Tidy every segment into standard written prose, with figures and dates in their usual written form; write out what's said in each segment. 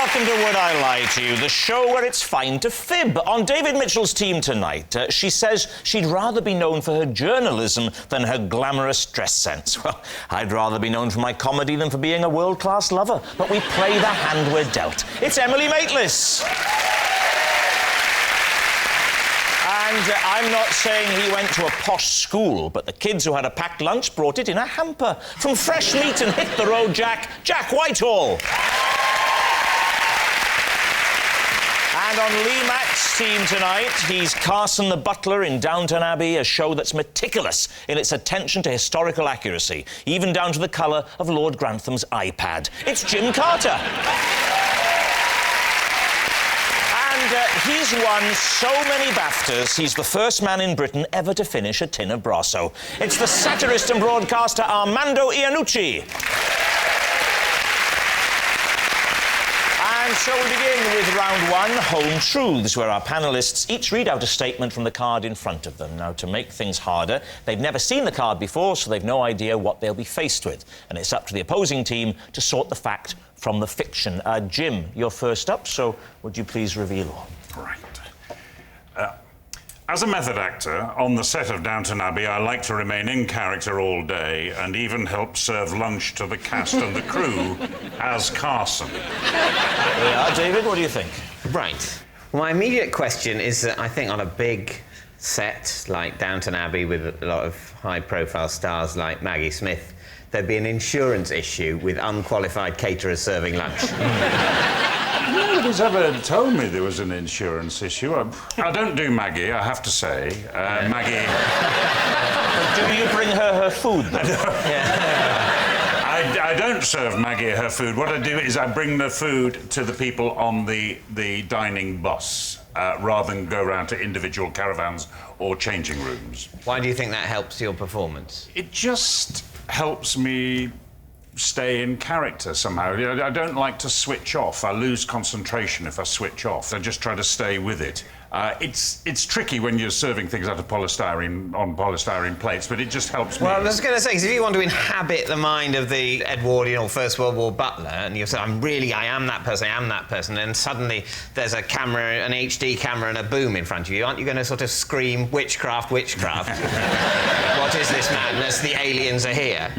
welcome to Would I Lie to You, the show where it's fine to fib. On David Mitchell's team tonight, she says she'd rather be known for her journalism than her glamorous dress sense. Well, I'd rather be known for my comedy than for being a world-class lover. But we play the hand we're dealt. It's Emily Maitlis. And I'm not saying he went to a posh school, but the kids who had a packed lunch brought it in a hamper. From fresh meat and hit the road, Jack Whitehall. And on Lee Mack's team tonight, he's Carson the butler in Downton Abbey, a show that's meticulous in its attention to historical accuracy, even down to the colour of Lord Grantham's iPad. It's Jim Carter. He's won so many BAFTAs, he's the first man in Britain ever to finish a tin of Brasso. It's the satirist and broadcaster Armando Iannucci. And so we begin with round one, Home Truths, where our panellists each read out a statement from the card in front of them. Now, to make things harder, they've never seen the card before, so they've no idea what they'll be faced with. And it's up to the opposing team to sort the fact from the fiction. Jim, you're first up, so would you please reveal all? Right. As a method actor on the set of Downton Abbey, I like to remain in character all day and even help serve lunch to the cast and the crew as Carson. Yeah, David, what do you think? Right. Well, my immediate question is that I think on a big set like Downton Abbey with a lot of high-profile stars like Maggie Smith, there'd be an insurance issue with unqualified caterers serving lunch. Nobody's ever told me there was an insurance issue. I don't do Maggie, I have to say. Maggie... Do you bring her food, then? I don't serve Maggie her food. What I do is I bring the food to the people on the dining bus, rather than go around to individual caravans or changing rooms. Why do you think that helps your performance? It just helps me stay in character somehow. I don't like to switch off. I lose concentration if I switch off. I just try to stay with it. It's tricky when you're serving things out of polystyrene plates, but it just helps me. Well, I was going to say, because if you want to inhabit the mind of the Edwardian or First World War butler, and you say, I am that person, and suddenly there's a camera, an HD camera and a boom in front of you, aren't you going to sort of scream, witchcraft, witchcraft? What is this madness? The aliens are here.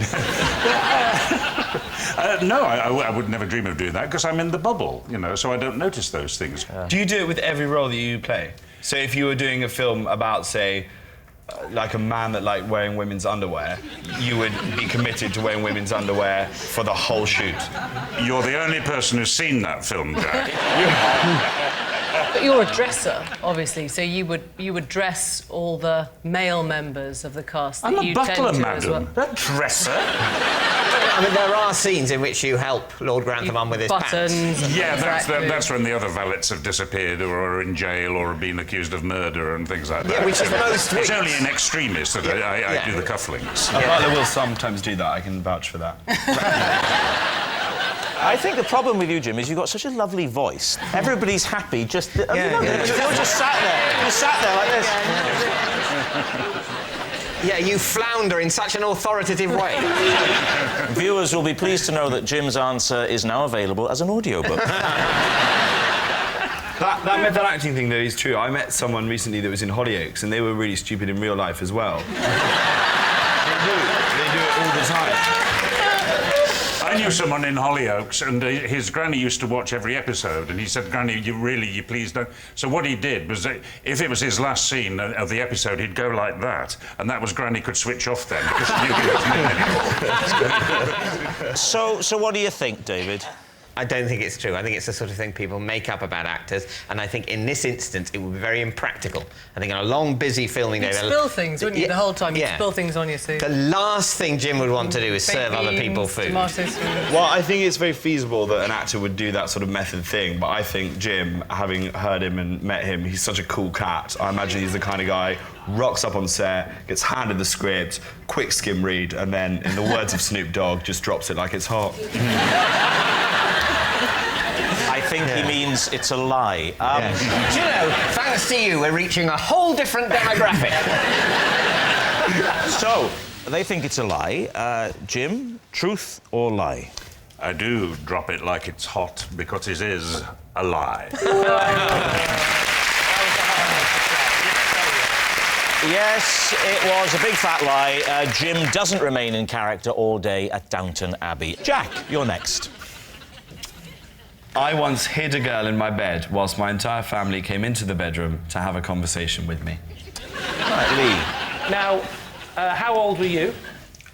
No, I would never dream of doing that, because I'm in the bubble, you know, so I don't notice those things. Do you do it with every role that you play? So if you were doing a film about, say, like a man that liked wearing women's underwear, you would be committed to wearing women's underwear for the whole shoot? You're the only person who's seen that film, Jack. But you're a dresser, obviously, so you would dress all the male members of the cast that I'm you a butler, tend to madam. as well. That dresser. I mean, there are scenes in which you help Lord Grantham on with his buttons. pants. Yeah, that's when the other valets have disappeared or are in jail or have been accused of murder and things like that. Yeah, which is most It's weeks. only in extremis that I do the cufflinks. A butler will sometimes do that, I can vouch for that. I think the problem with you, Jim, is you've got such a lovely voice. Everybody's happy, just... You're just sat there. You sat there like this. Yeah, you flounder in such an authoritative way. Viewers will be pleased to know that Jim's answer is now available as an audiobook. That method acting thing, though, is true. I met someone recently that was in Hollyoaks, and they were really stupid in real life as well. They do it all the time. I knew someone in Hollyoaks, and his granny used to watch every episode, and he said, Granny, you please don't... So what he did was, if it was his last scene of the episode, he'd go like that, and that was Granny could switch off then, because she knew he wasn't in anymore. So what do you think, David? I don't think it's true. I think it's the sort of thing people make up about actors, and I think in this instance it would be very impractical. I think on a long, busy filming day... You'd spill things, wouldn't you, the whole time? You'd spill things on your suit. The last thing Jim would want to do is serve other people food. Well, I think it's very feasible that an actor would do that sort of method thing, but I think Jim, having heard him and met him, he's such a cool cat. I imagine he's the kind of guy rocks up on set, gets handed the script, quick skim read, and then, in the words of Snoop Dogg, just drops it like it's hot. I think he means it's a lie. Do you know, thanks to you, we're reaching a whole different demographic. So, they think it's a lie. Jim, truth or lie? I do drop it like it's hot because it is a lie. Yes, it was a big fat lie. Jim doesn't remain in character all day at Downton Abbey. Jack, you're next. I once hid a girl in my bed whilst my entire family came into the bedroom to have a conversation with me. Right, Lee. Now, how old were you?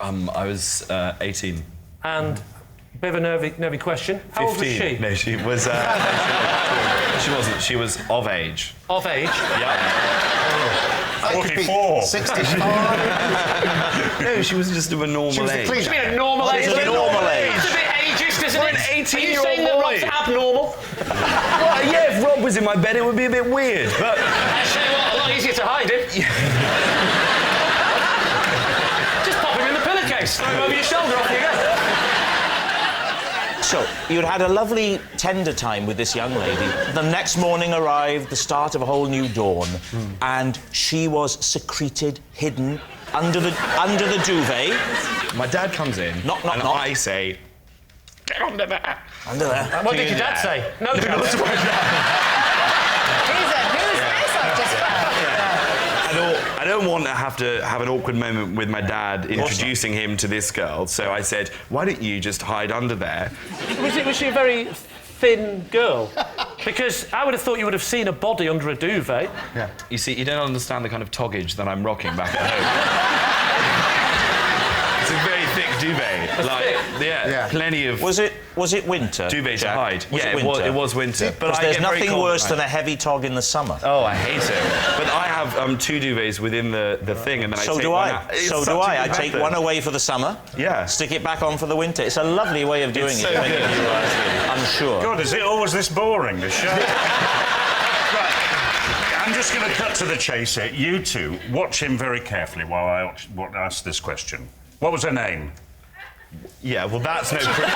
I was 18. And a bit of a nervy question. How old was she? No, she was... she wasn't. She was of age. Of age? Yeah. 44. 65. No, she was just of a normal She was the age. cleaner. I mean, a normal age. It's a normal age. It's a bit ageist, isn't For it? an 18-year-old Are you saying that boy. Rob's abnormal? Well, yeah, if Rob was in my bed, it would be a bit weird, but... Actually, a lot easier to hide it. Just pop him in the pillowcase. Throw him over your shoulder, off you go. So, you'd had a lovely tender time with this young lady. The next morning arrived, the start of a whole new dawn, and she was secreted, hidden, under the duvet. My dad comes in, Knock, knock, and knock. I say, get under there. Under there. And what did your dad say? No, Who's this I've just found? I don't want to have an awkward moment with my dad introducing him to this girl, so I said, why don't you just hide under there? Was she a very thin girl? Because I would have thought you would have seen a body under a duvet. Yeah. You see, you don't understand the kind of toggage that I'm rocking back at home. It's a very thick duvet. Like, yeah, plenty of... Was it winter? duvet to Jack? hide. Was Yeah, it winter? it was winter. But Because I there's get very nothing cold worse at than night. a heavy tog in the summer. Oh, I hate it. But I have 2 duvets within the thing, and then So I take do one I. out. It's So such do a I. I good take method. one away for the summer. Yeah. Stick it back on for the winter. It's a lovely way of doing It's it. so when good. you're unsure. God, is it always this boring, this show? Right. I'm just going to cut to the chase here. You two, watch him very carefully while I ask this question. What was her name? Yeah, well, that's no proof.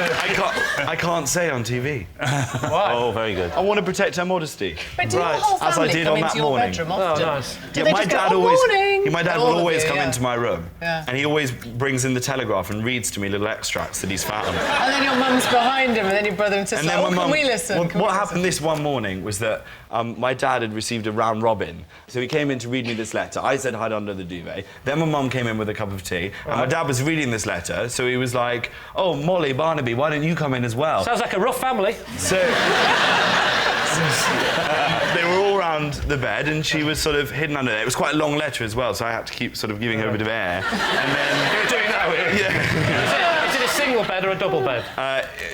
I can't say on TV. Oh, very good. I want to protect her modesty. But do your whole as I family did come on into that your morning. bedroom Oh, often? nice. Do they my just go, dad "Oh, always, morning"? my dad All will of always you, come yeah. into my room, Yeah. and he always brings in the Telegraph and reads to me little extracts that he's found. And then your mum's behind him, and then your brother and sister, And then can we listen? What happened this one morning was that my dad had received a round robin, so he came in to read me this letter. I said hide under the duvet. Then my mum came in with a cup of tea, and my dad was reading this letter, so he was like, "Oh, Molly, Barnaby, why don't you come in as well?" Sounds like a rough family. So they were all round the bed, and she was sort of hidden under there. It was quite a long letter as well, so I had to keep sort of giving her a bit of air. And then You're doing that, were you? yeah, Is it a single bed or a double bed?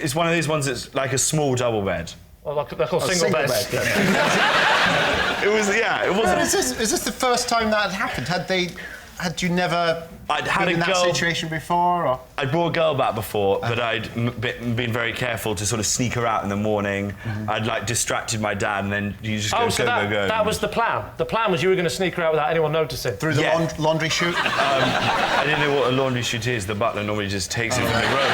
it's one of these ones that's like a small double bed. Well, they're called single beds. It was, yeah, it wasn't. Is this the first time that had happened? Had you never I'd had been in a that girl- situation before? Or? I'd brought a girl back before, but I'd been very careful to sort of sneak her out in the morning. I'd like distracted my dad, and then you just go, Oh, so go. that was the plan. The plan was you were going to sneak her out without anyone noticing. Through the Yeah. laundry chute? I didn't know what a laundry chute is. The butler normally just takes it from the room.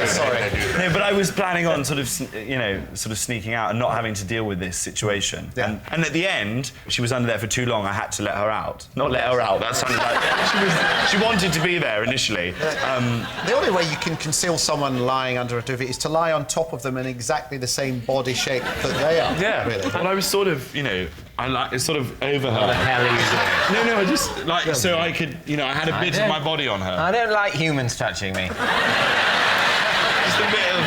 Sorry. No, but I was planning on sort of sneaking out and not having to deal with this situation. Yeah. And at the end, she was under there for too long. I had to let her out. Not let her out. That sounded like she wanted to be there initially. The only way you can conceal someone lying under a duvet is to lie on top of them in exactly the same body shape that they are. Yeah. Really. Well, I was sort of, sort of over her. The hell are you doing? No, I just like so I could, I had a bit of my body on her. I don't like humans touching me. Just a bit of.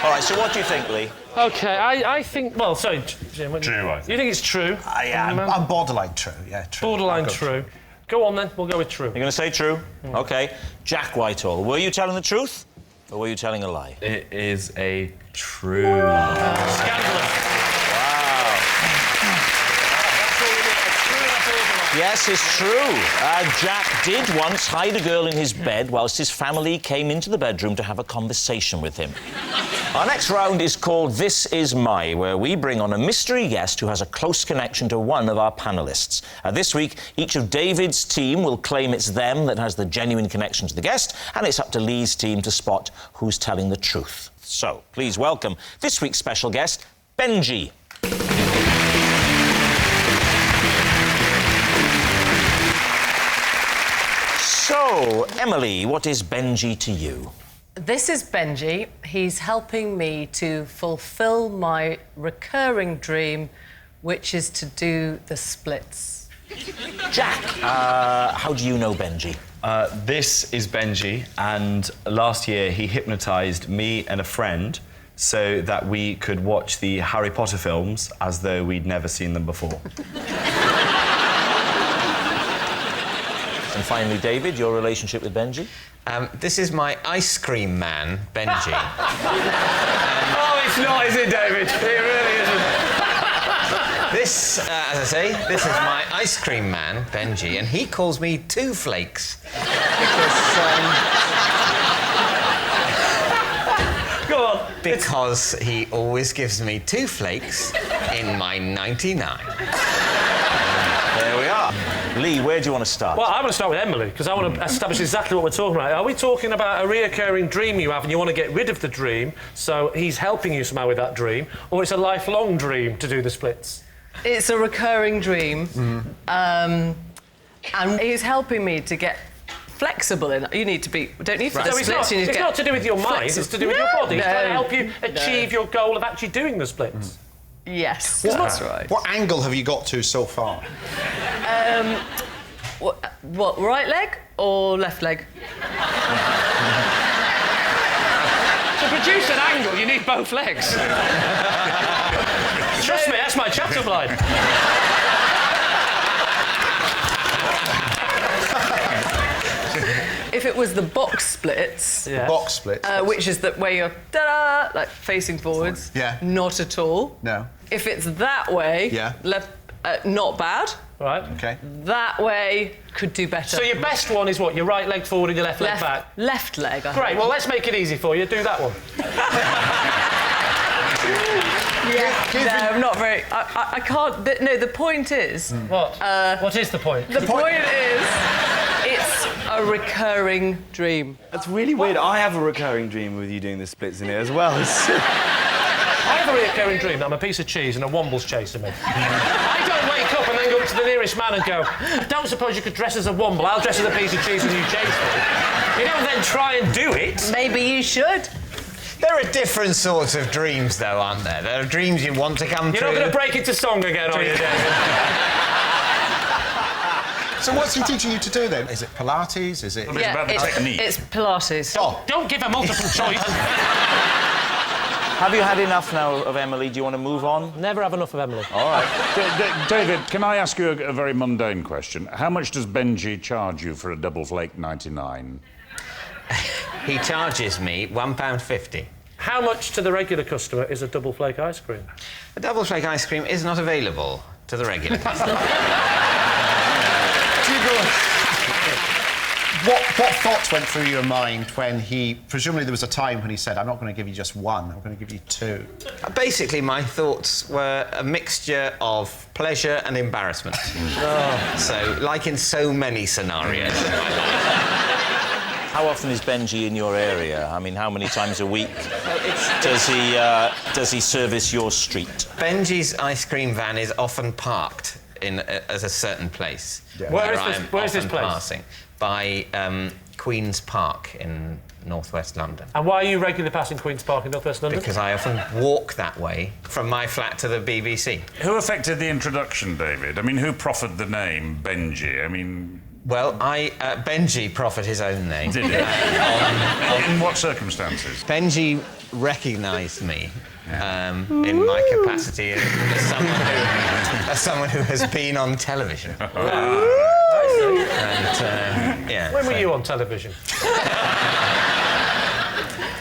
All right, so what do you think, Lee? OK, I think... Well, sorry, Jim. True, I think. You think it's true? I'm borderline true. Yeah, true. Borderline true. Go on, then. We'll go with true. You're going to say true? OK. Jack Whitehall, were you telling the truth, or were you telling a lie? It is a true. Scandalous. Yes, it's true. Jack did once hide a girl in his bed whilst his family came into the bedroom to have a conversation with him. Our next round is called This Is My, where we bring on a mystery guest who has a close connection to one of our panellists. This week, each of David's team will claim it's them that has the genuine connection to the guest, and it's up to Lee's team to spot who's telling the truth. So, please welcome this week's special guest, Benji. So, Emily, what is Benji to you? This is Benji. He's helping me to fulfil my recurring dream, which is to do the splits. Jack, how do you know Benji? This is Benji, and last year he hypnotised me and a friend so that we could watch the Harry Potter films as though we'd never seen them before. And finally, David, your relationship with Benji? This is my ice cream man, Benji. Oh, it's not, is it, David? It really isn't. This, as I say, this is my ice cream man, Benji, and he calls me Two Flakes. Go on. Because he always gives me 2 flakes in my 99. There we are. Lee, where do you want to start? Well, I want to start with Emily, because I want to establish exactly what we're talking about. Are we talking about a reoccurring dream you have and you want to get rid of the dream, so he's helping you somehow with that dream, or it's a lifelong dream to do the splits? It's a recurring dream, and he's helping me to get flexible in. You need to be. Don't need for the So splits. You need to it's get not to do with your mind, it's to do with your body. It's trying to help you achieve your goal of actually doing the splits. Yes, that's right. What angle have you got to so far? What, right leg or left leg? To produce an angle, you need both legs. Trust me, that's my chat-up line. If it was the box splits, Yeah. Box split. which is where you're da-da, like facing forwards. Yeah. Not at all. No. If it's that way, Yeah. left, not bad. Right. Okay. That way could do better. So your best one is what? Your right leg forward and your left leg back? Left leg. I Great, think. well, let's make it easy for you. Do that one. No, I'm not very. I can't. No, the point is. What? What is the point? The point is, it's a recurring dream. That's really weird. I have a recurring dream with you doing the splits in it as well. I have a recurring dream that I'm a piece of cheese and a womble's chasing me. I don't wake up and then go up to the nearest man and go, I don't suppose you could dress as a womble, I'll dress as a piece of cheese and you chase me. You don't then try and do it. Maybe you should. There are different sorts of dreams, though, aren't there? There are dreams you want to come You're true. not going to break into song again, are you, David? So what's he teaching you to do then? Is it Pilates? Is it? It's about the technique. It's Pilates. Oh, Don't give a multiple choice. Have you had enough now of Emily? Do you want to move on? Never have enough of Emily. All right. David, can I ask you a very mundane question? How much does Benji charge you for a double flake 99? He charges me £1.50. How much to the regular customer is a double flake ice cream? A double flake ice cream is not available to the regular customer. What thoughts went through your mind when he... Presumably there was a time when he said, I'm not going to give you just 1, I'm going to give you 2. Basically, my thoughts were a mixture of pleasure and embarrassment. So, like in so many scenarios. How often is Benji in your area? I mean, how many times a week does he service your street? Benji's ice cream van is often parked in at a certain place. Yeah. Where is this place? Passing by Queen's Park in northwest London. And why are you regularly passing Queen's Park in northwest London? Because I often walk that way from my flat to the BBC. Who affected the introduction, David? I mean, who proffered the name Benji? I mean... Well, Benji proffered his own name. Did he? In what circumstances? Benji recognised me in my capacity as someone who has been on television. When were you on television?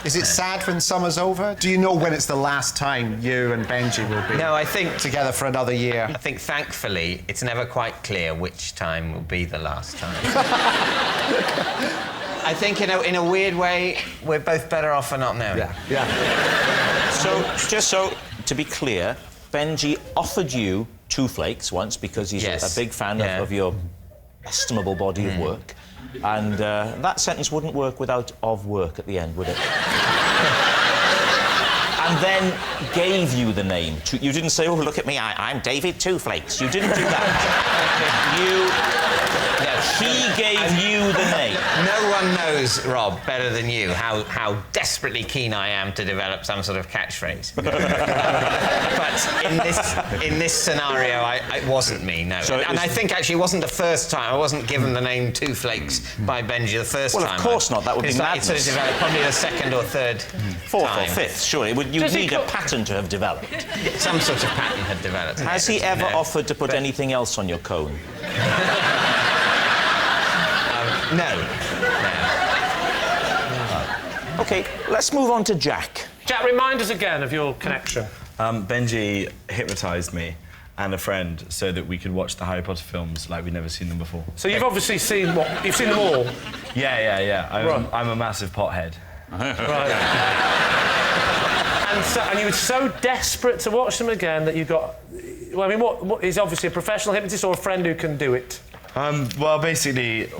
Is it sad when summer's over? Do you know when it's the last time you and Benji will be No, I think together for another year? I think, thankfully, it's never quite clear which time will be the last time. I think, in a weird way, we're both better off for not knowing. Yeah. So, just so to be clear, Benji offered you 2 flakes once because he's Yes. a big fan Yeah. of your estimable body of work. And that sentence wouldn't work without "of work" at the end, would it? And then gave you the name. You didn't say, oh, look at me, I'm David Two Flakes. You didn't do that. Yes. He gave you the name. No one knows, Rob, better than you how desperately keen I am to develop some sort of catchphrase. But in this scenario, it wasn't me, no. So and I think actually it wasn't the first time. I wasn't given the name Two Flakes by Benji the first time. Well, of course not. That would be madness. It sort of developed probably the second or third Fourth time. or fifth, sure. You'd need a pattern to have developed. Some sort of pattern had developed. Has he ever offered to put anything else on your cone? No. OK, let's move on to Jack. Jack, remind us again of your connection. Benji hypnotised me and a friend so that we could watch the Harry Potter films like we'd never seen them before. So you've obviously seen what? You've seen them all? Yeah. Right. I'm a massive pothead. Right. And you were so desperate to watch them again that you got... Well, I mean, what is obviously a professional hypnotist or a friend who can do it? Well, basically,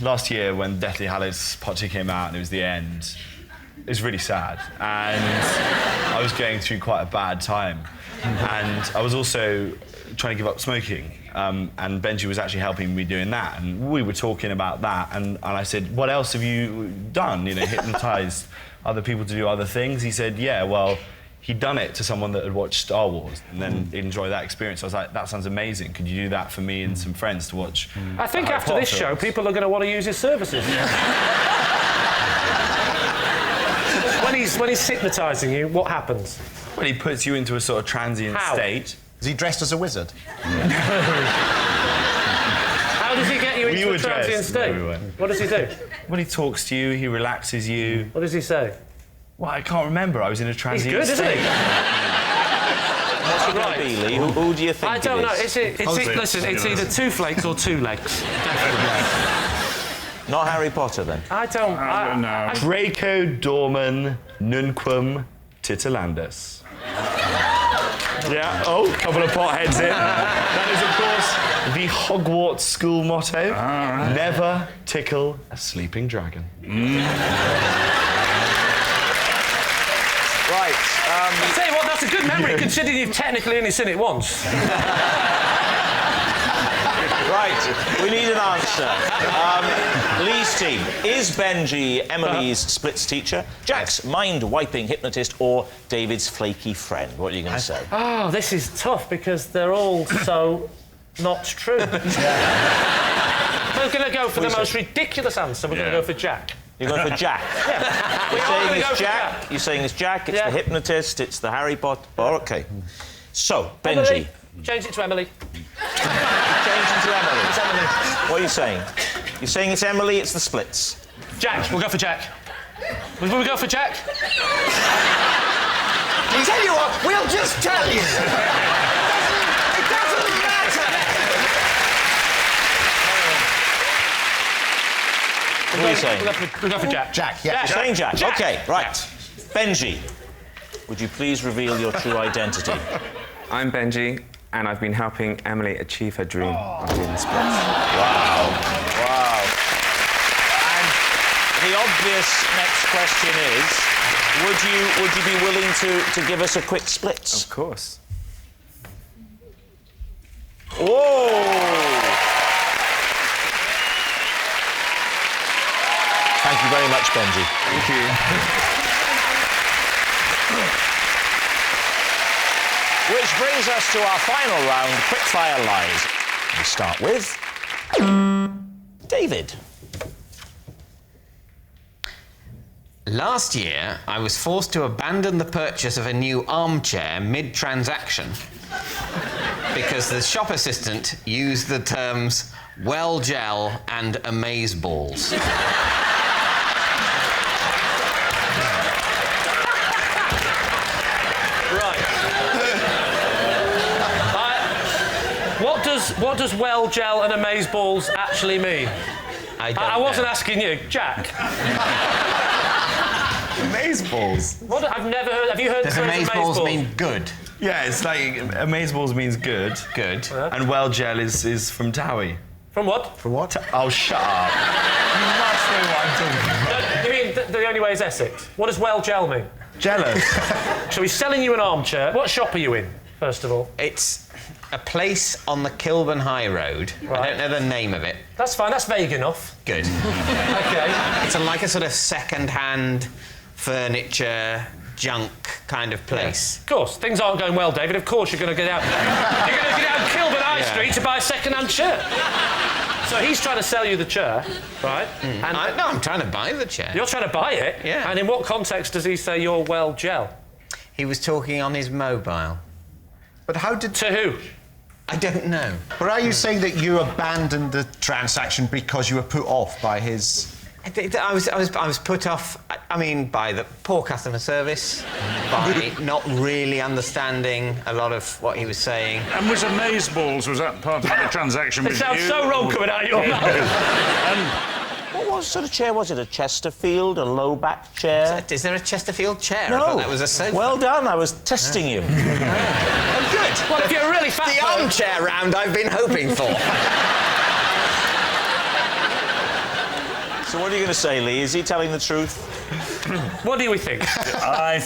last year when Deathly Hallows Part 2 came out and it was the end, it was really sad. And I was going through quite a bad time. And I was also trying to give up smoking. And Benji was actually helping me doing that. And we were talking about that. And I said, what else have you done? You know, hypnotised other people to do other things? He said, yeah, well, he'd done it to someone that had watched Star Wars and then enjoy that experience. I was like, that sounds amazing. Could you do that for me and some friends to watch? I think after this show, people are going to want to use his services. When he's hypnotising you, what happens? Well, he puts you into a sort of transient state. Is he dressed as a wizard? How does he get you into a transient state? What does he do? Well, he talks to you, he relaxes you. What does he say? Well, I can't remember. I was in a transient He's good, state. isn't he? What's it going to be, Lee? Who do you think I don't know. it is? Listen, it's either Two Flakes or Two Legs. Not Harry Potter, then? I don't know. Draco Dorman Nunquam Titilandus. Yeah, a couple of potheads in. That is, of course, the Hogwarts school motto. Never tickle a sleeping dragon. Right. I tell you what, that's a good memory, considering you've technically only seen it once. Right, we need an answer. Lee's team, is Benji Emily's splits teacher, Jack's mind-wiping hypnotist, or David's flaky friend? What are you going to say? Oh, this is tough because they're all so not true. We're going to go for the most ridiculous answer. We're going to go for Jack. You're going for Jack? Yeah. You're saying it's Jack? You're saying it's Jack, it's the hypnotist, it's the Harry Potter... Oh, OK. So, Benji... Emily. Change it to Emily. Change it to Emily. It's Emily. What are you saying? You're saying it's Emily, it's the splits. Jack, we'll go for Jack. Will we go for Jack? I tell you what, we'll just tell you. It doesn't matter. What are you saying? We'll go for Jack. Jack, yeah. You're saying Jack? OK, right. Benji, would you please reveal your true identity? I'm Benji, and I've been helping Emily achieve her dream of doing the splits. Wow. Wow. And the obvious next question is, would you be willing to give us a quick splits? Of course. Whoa! Thank you very much, Benji. Thank you. Which brings us to our final round, Quickfire Lies. We start with... David. Last year, I was forced to abandon the purchase of a new armchair mid-transaction because the shop assistant used the terms well gel and amazeballs. What does well gel and amazeballs actually mean? I wasn't asking you, Jack. Amazeballs? What? I've never heard. Have you heard Does the phrase amazeballs mean good? Yeah, it's like amazeballs means good. Good. And well gel is from Towie. From what? From what? Oh, shut up. You must know what I'm talking about. You mean the only way is Essex? What does well gel mean? Jealous. So he's selling you an armchair. What shop are you in, first of all? It's a place on the Kilburn High Road. I Right. don't know the name of it. That's fine, that's vague enough. Good. OK. It's like a sort of second-hand furniture, junk kind of place. Of course, things aren't going well, David. Of course you're going to get out... you're going to get out Kilburn High Street to buy a second-hand chair. So he's trying to sell you the chair, right? And No, I'm trying to buy the chair. you're trying to buy it? Yeah. And in what context does he say you're well gel? He was talking on his mobile. But how did... To who? I don't know. But are you saying that you abandoned the transaction because you were put off by his... I was put off, I mean, by the poor customer service, by not really understanding a lot of what he was saying. And was amazeballs, was that part of the transaction? It sounds so wrong coming out of your mouth. What sort of chair was it? A Chesterfield, a low-back chair? Is there a Chesterfield chair? No. I thought that was a sofa. Well done, I was testing you. Oh, good. Well, if you're a really fat The armchair round I've been hoping for. So what are you going to say, Lee? Is he telling the truth? What do we think? I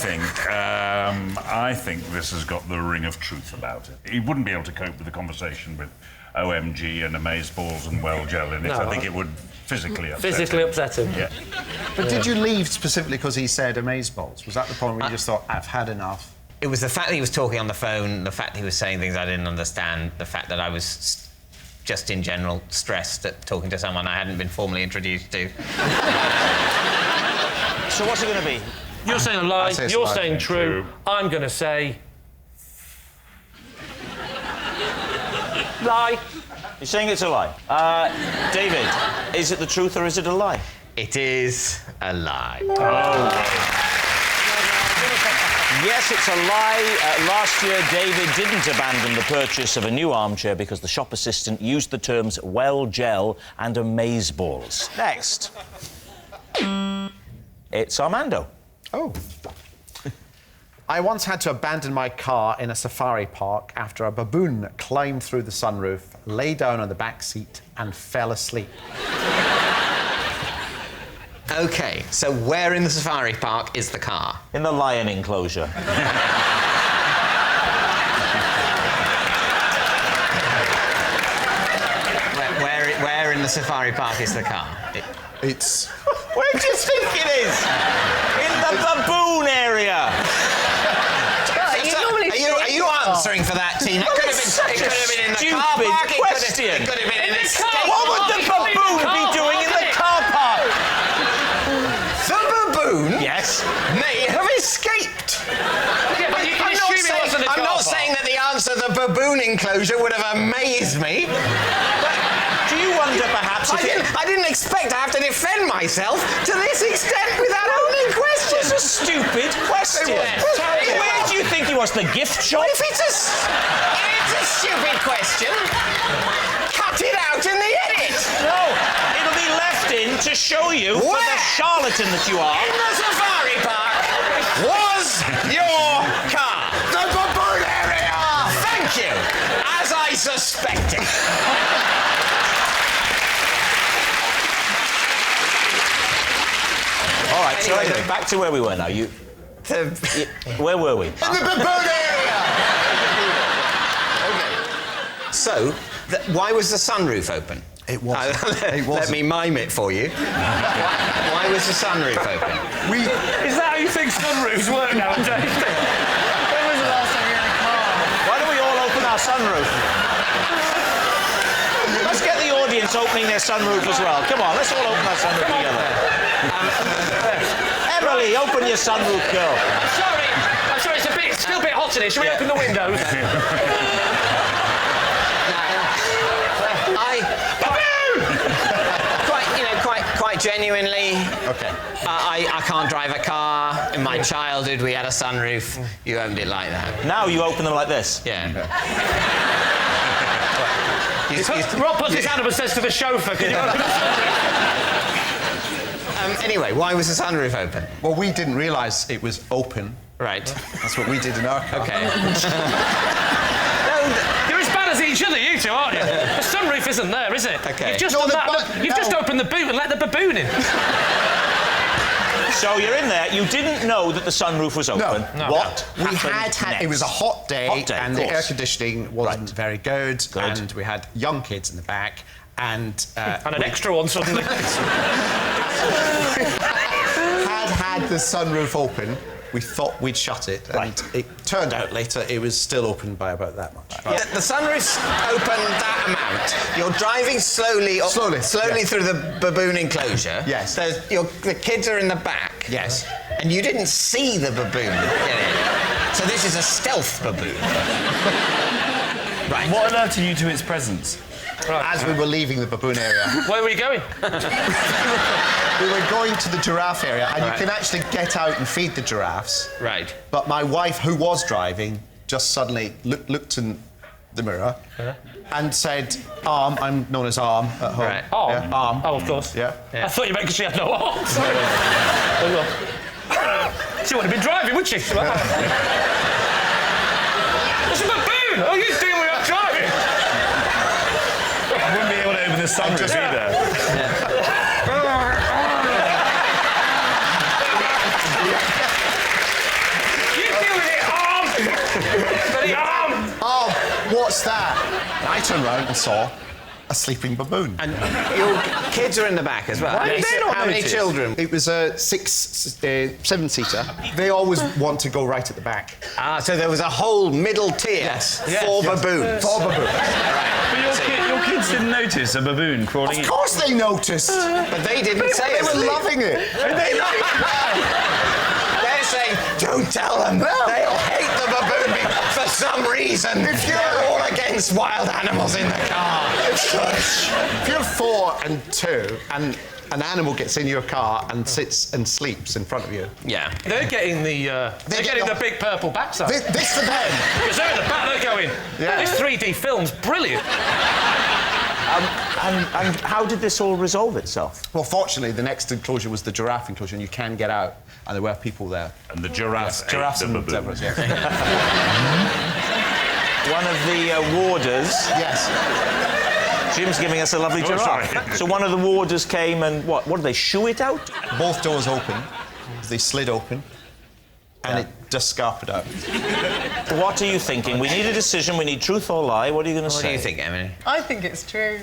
think this has got the ring of truth about it. He wouldn't be able to cope with the conversation with OMG and amazeballs and well gel in it. No, I think it would physically upset Physically him. upset him. Yeah. But did you leave specifically because he said amazeballs? Was that the point where you just thought, I've had enough? It was the fact that he was talking on the phone, the fact that he was saying things I didn't understand, the fact that I was just in general stressed at talking to someone I hadn't been formally introduced to. So what's it going to be? You're saying a lie, say it's you're a lie. saying true. I'm going to say... lie. You're saying it's a lie. David, is it the truth or is it a lie? It is a lie. Yes, it's a lie. Last year, David didn't abandon the purchase of a new armchair because the shop assistant used the terms well gel and amazeballs. Next. It's Armando. Oh. I once had to abandon my car in a safari park after a baboon climbed through the sunroof, lay down on the back seat and fell asleep. OK, so where in the safari park is the car? In the lion enclosure. Where in the safari park is the car? It's... Where do you think it is? In the baboon area. Are you answering for that, Tina? It could have been in the car stupid park. question. It could have been in the skate What would the baboon be doing in the car park? The baboon Yes. may have escaped. Yeah, but you can assume it wasn't a I'm car not park. saying that the answer, the baboon enclosure, would have amazed me. Do you wonder perhaps if I didn't expect to have to defend myself to this extent without owning questions. It's a stupid question. Where do you think he was? The gift shop? If it's a stupid question, cut it out in the edit. No, it'll be left in to show you for the Where? charlatan that you are. In the safari park was your car. The baboon area! Thank you. As I suspected. All right, so anyway, back to where we were now. Where were we? In the baboon area! So, why was the sunroof open? It wasn't. It Let wasn't. me mime it for you. Why was the sunroof open? Is that how you think sunroofs work nowadays? When was the last time you had a car? Why don't we all open our sunroof? Let's get the audience opening their sunroof as well. Come on, let's all open our sunroof together. Emily, open your sunroof, girl. I'm sorry, it's still a bit hot in here. Shall we open the windows? Quite genuinely, OK. I can't drive a car. In my childhood, we had a sunroof. You opened it like that. Now you open them like this. Yeah. Rob puts his hand up and says to the chauffeur, can you open Anyway, why was the sunroof open? Well, we didn't realise it was open. Right. That's what we did in our car. OK. You're as bad as each other, you two, aren't you? The sunroof isn't there, is it? Okay. You've just No, done the that. bu- You've just no. opened the boot and let the baboon in. So you're in there. You didn't know that the sunroof was open. No. What? We happened had. next? It was a hot day, and of the air course. conditioning wasn't Right. very good, and we had young kids in the back, and And an extra one suddenly. had the sunroof open. We thought we'd shut it, and it turned out later it was still open by about that much. Yeah, the sunroof's open that amount. You're driving slowly Slowly, through the baboon enclosure. Yes. The kids are in the back. Yes. And you didn't see the baboon get in. So this is a stealth baboon. Right. What alerted you to its presence? As we were leaving the baboon area, Where were you going? we were going to the giraffe area, and you can actually get out and feed the giraffes. Right. But my wife, who was driving, just suddenly looked in the mirror and said, "Arm." I'm known as Arm at home. Right. Arm? Yeah, Arm. Oh, of course. Yeah. I thought you meant because she had no arms. She would have been driving, would she? It's a baboon! Oh, you doing without driving? I wouldn't be able to open the sunroof either. You deal with it, Arm! Bloody Arm! Oh, what's that? And I turned around and saw a sleeping baboon. And your kids are in the back as well. Why did they not How many notice? children? It was a seven-seater. They always want to go right at the back. Ah, so there was a whole middle tier for baboons. For baboons. But your kids didn't notice a baboon crawling in. Of course they noticed. But they didn't say They it. were loving it. They're saying, don't tell them. They'll hate the baboon for some reason. If you're all against wild animals in the car. If you're 4 and 2 and an animal gets in your car and sits and sleeps in front of you. Yeah. They're getting the big purple backside. This for them. Because they're in the back, they're going, Yeah. this 3D film's brilliant. And how did this all resolve itself? Well, fortunately, the next enclosure was the giraffe enclosure, and you can get out, and there were people there. And the giraffes ate Giraffes the and baboon. zebras, yes. One of the warders. Yes. Jim's giving us a lovely Oh, giraffe. sorry. So one of the warders came and what did they shoo it out? Both doors open. They slid open, and it just scarpered out. What are you thinking? We need a decision. We need truth or lie. What are you going to What say? do you think, Emily? I think it's true.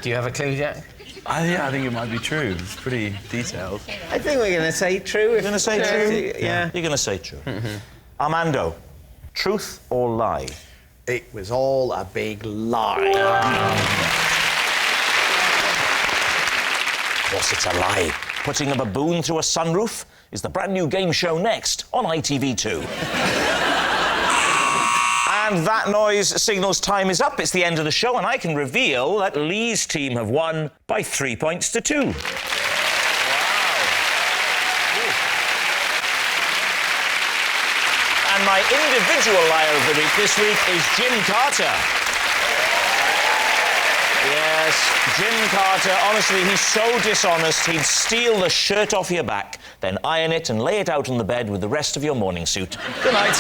Do you have a clue, Jack? I think it might be true. It's pretty detailed. I think we're going to say true. You're going to say true? Yeah. You're going to say true. Armando, truth or lie? It was all a big lie. Of course, it's a lie. Putting a baboon through a sunroof is the brand new game show next on ITV2. And that noise signals time is up. It's the end of the show, and I can reveal that Lee's team have won by 3 points to 2. And my individual liar of the week this week is Jim Carter. Yes, Jim Carter, honestly, he's so dishonest, he'd steal the shirt off your back, then iron it and lay it out on the bed with the rest of your morning suit. Good night.